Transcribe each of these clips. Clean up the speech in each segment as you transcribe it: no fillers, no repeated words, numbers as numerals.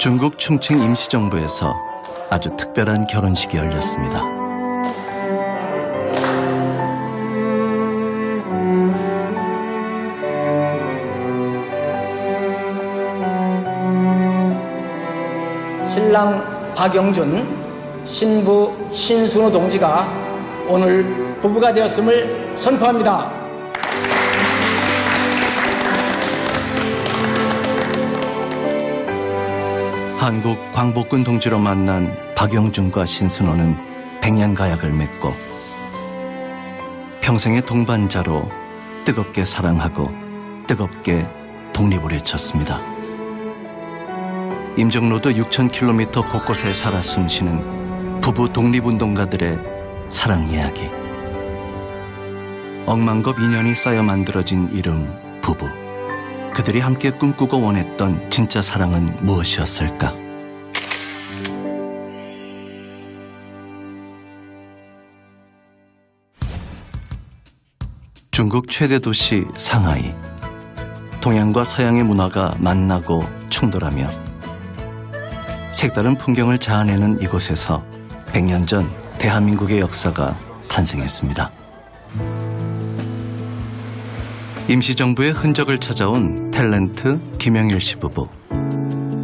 중국 충칭 임시정부에서 아주 특별한 결혼식이 열렸습니다. 신랑 박영준, 신부 신순호 동지가 오늘 부부가 되었음을 선포합니다. 한국 광복군 동지로 만난 박영준과 신순호는 백년가약을 맺고 평생의 동반자로 뜨겁게 사랑하고 뜨겁게 독립을 외쳤습니다. 임정로도 6,000km 곳곳에 살아 숨쉬는 부부 독립운동가들의 사랑 이야기. 억만겁 인연이 쌓여 만들어진 이름 부부. 그들이 함께 꿈꾸고 원했던 진짜 사랑은 무엇이었을까? 중국 최대 도시 상하이. 동양과 서양의 문화가 만나고 충돌하며 색다른 풍경을 자아내는 이곳에서 100년 전 대한민국의 역사가 탄생했습니다. 임시정부의 흔적을 찾아온 탤런트 김영일 씨 부부.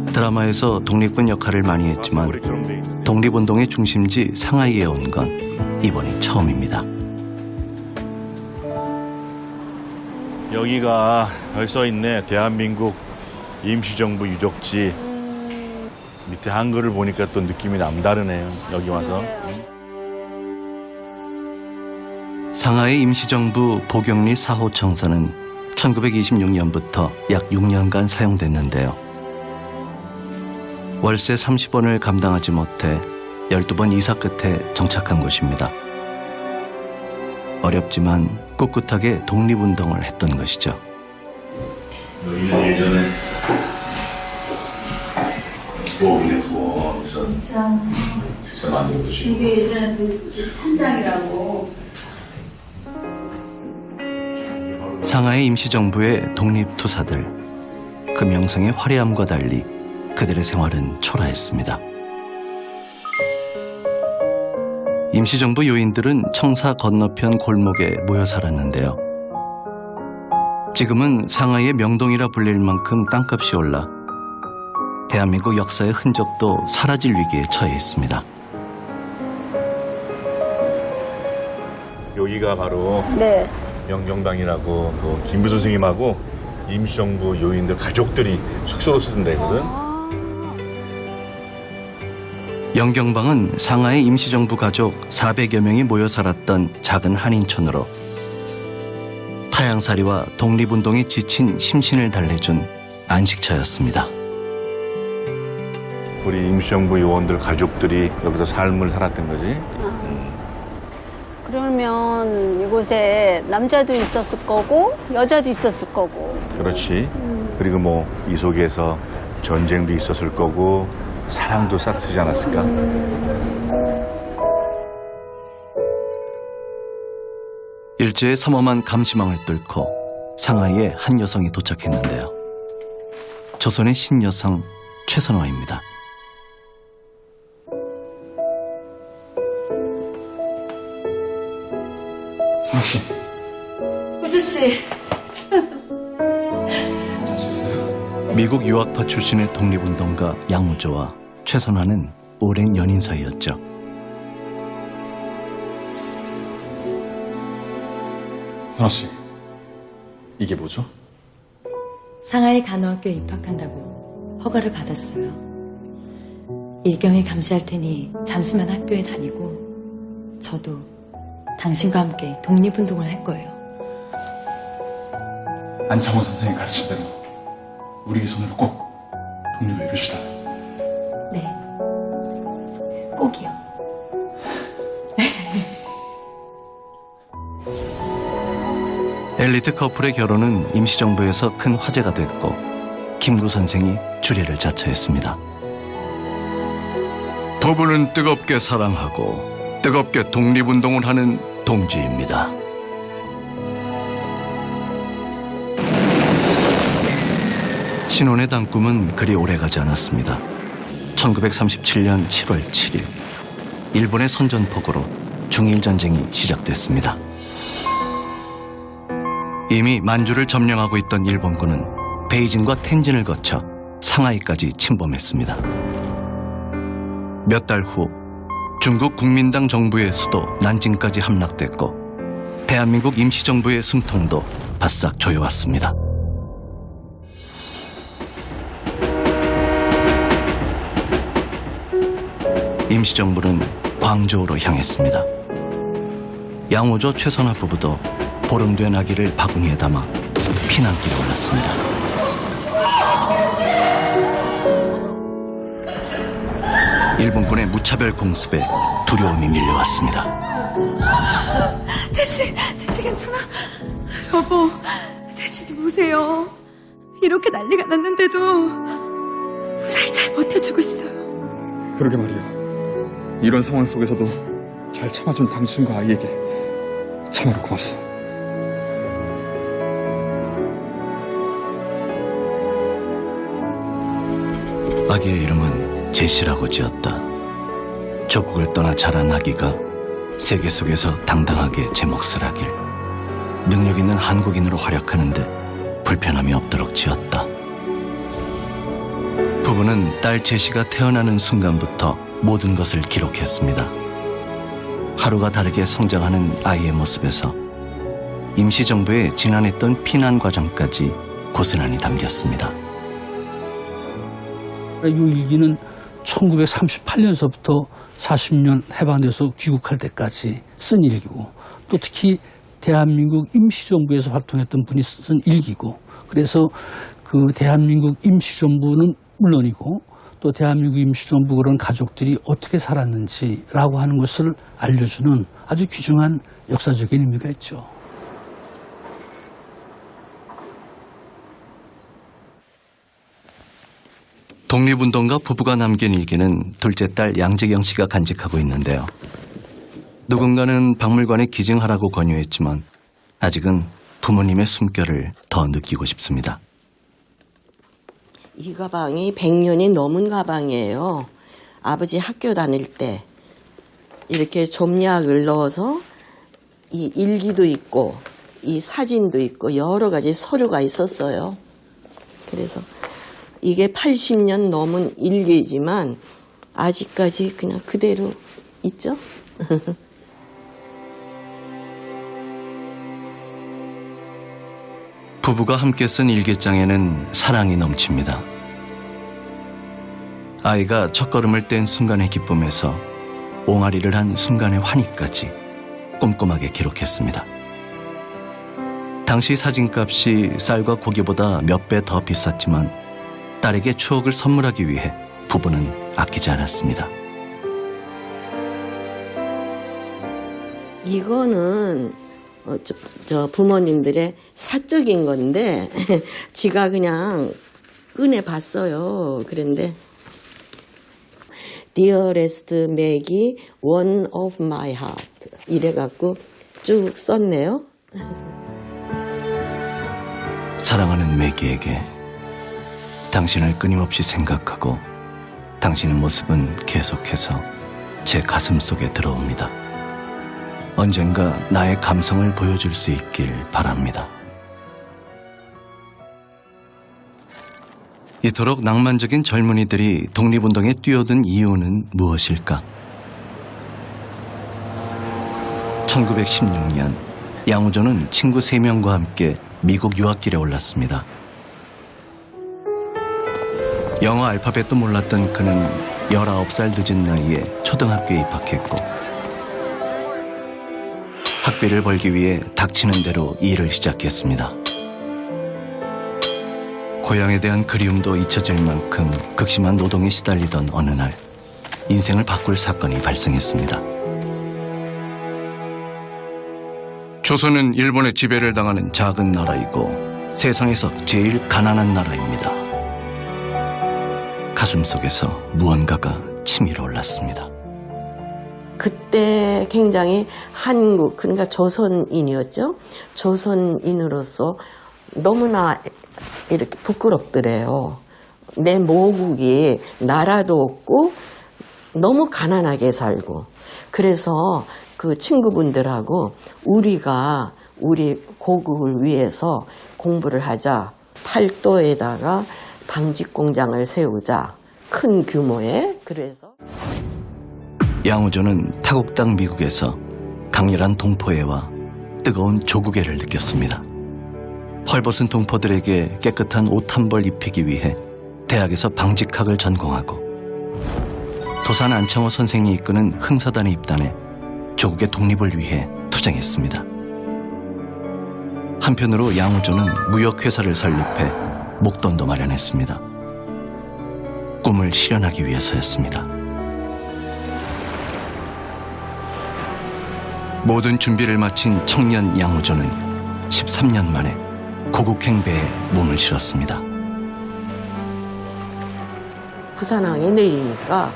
드라마에서 독립군 역할을 많이 했지만 독립운동의 중심지 상하이에 온 건 이번이 처음입니다. 여기가 여기 써있네. 대한민국 임시정부 유적지. 밑에 한글을 보니까 또 느낌이 남다르네요. 여기 와서. 상하이 임시정부 보경리 4호 청사는 1926년부터 약 6년간 사용됐는데요. 월세 30원을 감당하지 못해 12번 이사 끝에 정착한 곳입니다. 어렵지만 꿋꿋하게 독립운동을 했던 것이죠. 여기는 예전에 우선 식사 만들고 주시고 이게 예전에 그 찬장이라고. 상하이 임시정부의 독립투사들. 그 명성의 화려함과 달리 그들의 생활은 초라했습니다. 임시정부 요인들은 청사 건너편 골목에 모여 살았는데요. 지금은 상하이의 명동이라 불릴 만큼 땅값이 올라 대한민국 역사의 흔적도 사라질 위기에 처해 있습니다. 여기가 바로 네. 영경당이라고 그 김부 선생님하고 임시정부 요인들 가족들이 숙소로 쓰던 데거든. 영경방은 상하이 임시정부 가족 400여 명이 모여 살았던 작은 한인촌으로 타향살이와 독립운동에 지친 심신을 달래준 안식처였습니다. 우리 임시정부 요원들 가족들이 여기서 삶을 살았던 거지. 그러면 이곳에 남자도 있었을 거고 여자도 있었을 거고. 그렇지. 그리고 뭐 이 속에서 전쟁도 있었을 거고 사랑도 싹트지 않았을까. 일제의 삼엄한 감시망을 뚫고 상하이에 한 여성이 도착했는데요. 조선의 신여성 최선화입니다. 선아씨. 우주씨. 미국 유학파 출신의 독립운동가 양우조와 최선화는 오랜 연인 사이였죠. 선아씨. 이게 뭐죠? 상하이 간호학교에 입학한다고 허가를 받았어요. 일경이 감시할 테니 잠시만 학교에 다니고 저도 당신과 함께 독립운동을 할 거예요. 안창호 선생이 가르친 대로 우리 손으로 꼭 독립을 이루시다. 네. 꼭이요. 엘리트 커플의 결혼은 임시정부에서 큰 화제가 됐고 김구 선생이 주례를 자처했습니다. 부부는 뜨겁게 사랑하고 뜨겁게 독립운동을 하는 동지입니다. 신혼의 단꿈은 그리 오래가지 않았습니다. 1937년 7월 7일 일본의 선전포고로 중일전쟁이 시작됐습니다. 이미 만주를 점령하고 있던 일본군은 베이징과 텐진을 거쳐 상하이까지 침범했습니다. 몇 달 후 중국 국민당 정부의 수도 난징까지 함락됐고 대한민국 임시정부의 숨통도 바싹 조여왔습니다. 임시정부는 광저우로 향했습니다. 양호조 최선화 부부도 보름된 아기를 바구니에 담아 피난길에 올랐습니다. 일본군의 무차별 공습에 두려움이 밀려왔습니다. 제시 괜찮아? 여보, 제시 좀 보세요. 이렇게 난리가 났는데도 무사히 잘 버텨주고 있어요. 그러게 말이에요. 이런 상황 속에서도 잘 참아준 당신과 아이에게 참으로 고맙소. 아기의 이름은 제시라고 지었다. 조국을 떠나 자란 아기가 세계 속에서 당당하게 제 몫을 하길, 능력 있는 한국인으로 활약하는데 불편함이 없도록 지었다. 부부는 딸 제시가 태어나는 순간부터 모든 것을 기록했습니다. 하루가 다르게 성장하는 아이의 모습에서 임시정부에 지난했던 피난 과정까지 고스란히 담겼습니다. 이 일기는 1938년서부터 40년 해방돼서 귀국할 때까지 쓴 일기고, 또 특히 대한민국 임시정부에서 활동했던 분이 쓴 일기고, 그래서 그 대한민국 임시정부는 물론이고 또 대한민국 임시정부 그런 가족들이 어떻게 살았는지라고 하는 것을 알려주는 아주 귀중한 역사적인 의미가 있죠. 독립운동가 부부가 남긴 일기는 둘째 딸 양재경 씨가 간직하고 있는데요. 누군가는 박물관에 기증하라고 권유했지만 아직은 부모님의 숨결을 더 느끼고 싶습니다. 이 가방이 100년이 넘은 가방이에요. 아버지 학교 다닐 때 이렇게 좀약을 넣어서 이 일기도 있고 이 사진도 있고 여러 가지 서류가 있었어요. 그래서 이게 80년 넘은 일기지만 아직까지 그냥 그대로 있죠. 부부가 함께 쓴 일기장에는 사랑이 넘칩니다. 아이가 첫걸음을 뗀 순간의 기쁨에서 옹알이를 한 순간의 환희까지 꼼꼼하게 기록했습니다. 당시 사진값이 쌀과 고기보다 몇 배 더 비쌌지만 딸에게 추억을 선물하기 위해 부부는 아끼지 않았습니다. 이거는 저 부모님들의 사적인 건데 지가 그냥 꺼내봤어요. 그런데 Dearest Maggie, one of my heart 이래갖고 쭉 썼네요. 사랑하는 매기에게 당신을 끊임없이 생각하고 당신의 모습은 계속해서 제 가슴 속에 들어옵니다. 언젠가 나의 감성을 보여줄 수 있길 바랍니다. 이토록 낭만적인 젊은이들이 독립운동에 뛰어든 이유는 무엇일까? 1916년 양우조는 친구 3명과 함께 미국 유학길에 올랐습니다. 영어 알파벳도 몰랐던 그는 19살 늦은 나이에 초등학교에 입학했고 학비를 벌기 위해 닥치는 대로 일을 시작했습니다. 고향에 대한 그리움도 잊혀질 만큼 극심한 노동에 시달리던 어느 날 인생을 바꿀 사건이 발생했습니다. 조선은 일본의 지배를 당하는 작은 나라이고 세상에서 제일 가난한 나라입니다. 가슴속에서 무언가가 치밀어 올랐습니다. 그때 굉장히 한국, 그러니까 조선인이었죠. 조선인으로서 너무나 이렇게 부끄럽더래요. 내 모국이 나라도 없고 너무 가난하게 살고 그래서 그 친구분들하고 우리가 우리 고국을 위해서 공부를 하자. 팔도에다가 방직 공장을 세우자. 큰 규모의. 그래서 양우조는 타국당 미국에서 강렬한 동포애와 뜨거운 조국애를 느꼈습니다. 헐벗은 동포들에게 깨끗한 옷 한 벌 입히기 위해 대학에서 방직학을 전공하고 도산 안창호 선생이 이끄는 흥사단에 입단해 조국의 독립을 위해 투쟁했습니다. 한편으로 양우조는 무역회사를 설립해 목돈도 마련했습니다. 꿈을 실현하기 위해서였습니다. 모든 준비를 마친 청년 양우조는 13년 만에 고국행배에 몸을 실었습니다. 부산항에 내리니까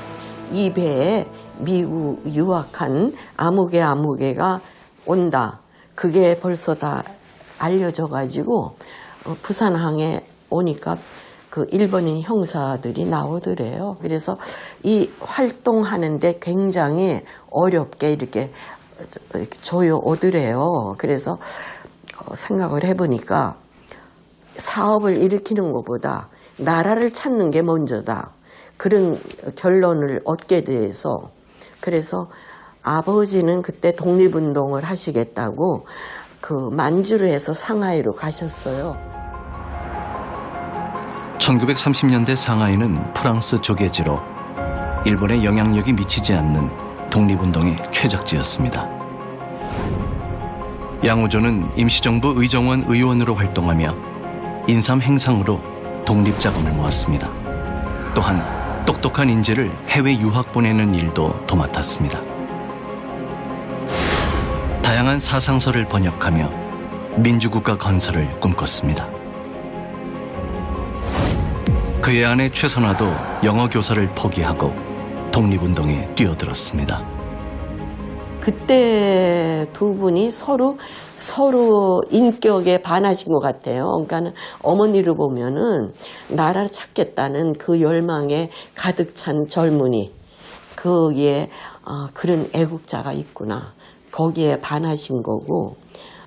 이 배에 미국 유학한 아무개가 온다. 그게 벌써 다 알려져가지고 부산항에 오니까 그 일본인 형사들이 나오더래요. 그래서 이 활동하는데 굉장히 어렵게 이렇게 조여오더래요. 그래서 생각을 해보니까 사업을 일으키는 것보다 나라를 찾는 게 먼저다. 그런 결론을 얻게 돼서 그래서 아버지는 그때 독립운동을 하시겠다고 그 만주를 해서 상하이로 가셨어요. 1930년대 상하이는 프랑스 조계지로 일본의 영향력이 미치지 않는 독립운동의 최적지였습니다. 양우조는 임시정부 의정원 의원으로 활동하며 인삼 행상으로 독립자금을 모았습니다. 또한 똑똑한 인재를 해외 유학 보내는 일도 도맡았습니다. 다양한 사상서를 번역하며 민주국가 건설을 꿈꿨습니다. 그의 아내 최선화도 영어 교사를 포기하고 독립운동에 뛰어들었습니다. 그때 두 분이 서로 인격에 반하신 것 같아요. 그러니까 어머니를 보면은 나라를 찾겠다는 그 열망에 가득 찬 젊은이, 거기에 그런 애국자가 있구나. 거기에 반하신 거고,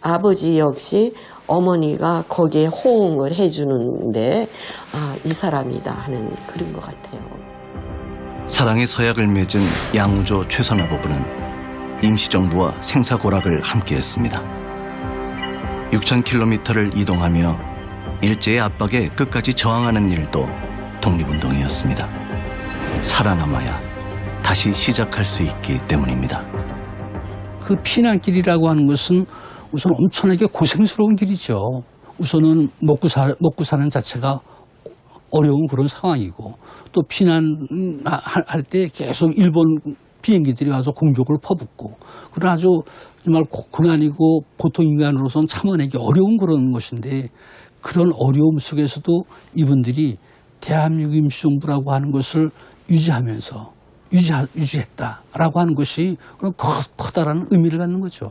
아버지 역시 어머니가 거기에 호응을 해주는데 이 사람이다 하는 그런 것 같아요. 사랑의 서약을 맺은 양우조 최선화 부부는 임시정부와 생사고락을 함께했습니다. 6,000km를 이동하며 일제의 압박에 끝까지 저항하는 일도 독립운동이었습니다. 살아남아야 다시 시작할 수 있기 때문입니다. 그 피난길이라고 하는 것은 우선 엄청나게 고생스러운 길이죠. 우선은 먹고 사는 자체가 어려운 그런 상황이고 또 피난할 때 계속 일본 비행기들이 와서 공격을 퍼붓고 그런 아주 정말 고난이고 보통 인간으로서는 참아내기 어려운 그런 것인데 그런 어려움 속에서도 이분들이 대한민국 임시정부라고 하는 것을 유지하면서 유지했다라고 하는 것이 그런 커다란 의미를 갖는 거죠.